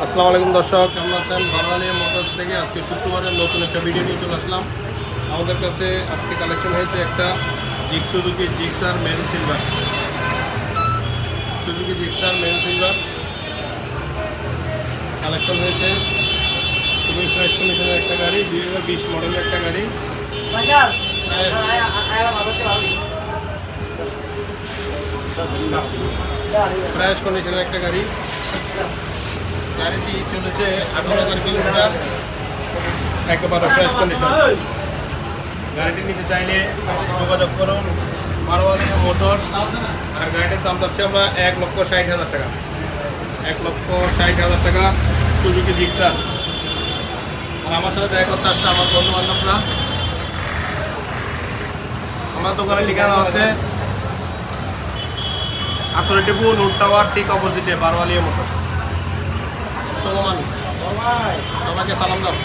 আসসালামু আলাইকুম দর্শক, কেমন আছেন? বারওয়ালিয়া মোটরস থেকে আজকে শুক্রবারের নতুন একটা ভিডিও নিয়ে চলে আসলাম। আমাদের কাছে আজকে কালেকশন হয়েছে একটা Suzuki Gixxer maroon silver. Suzuki Gixxer maroon silver collection হয়েছে। খুবই ফ্রেশ কন্ডিশনের একটা গাড়ি, 2020 মডেলের একটা গাড়ি। ফ্রেশ কন্ডিশনের একটা গাড়ি। গাড়িটি চলেছে 18,000 কিলোমিটার, একেবারে ফ্রেশ কন্ডিশন। গাড়িটি নিতে চাইলে যোগাযোগ করুন বারওয়ালিয়া মোটর। আর গাড়িটির দাম যাচ্ছে আমরা 1,60,000 টাকা। 1,60,000 টাকা সুজুকি জিক্সার। আর আমার সাথে দেখা করতে আসছে আমার বন্ধু বান্ধবরা। আমার দোকানের ঠিকানা হচ্ছে আতরেটিপু নোট টাওয়ার ঠিক অপোজিটে বারওয়ালিয়া মোটর। সবাইকে সালাম দাও।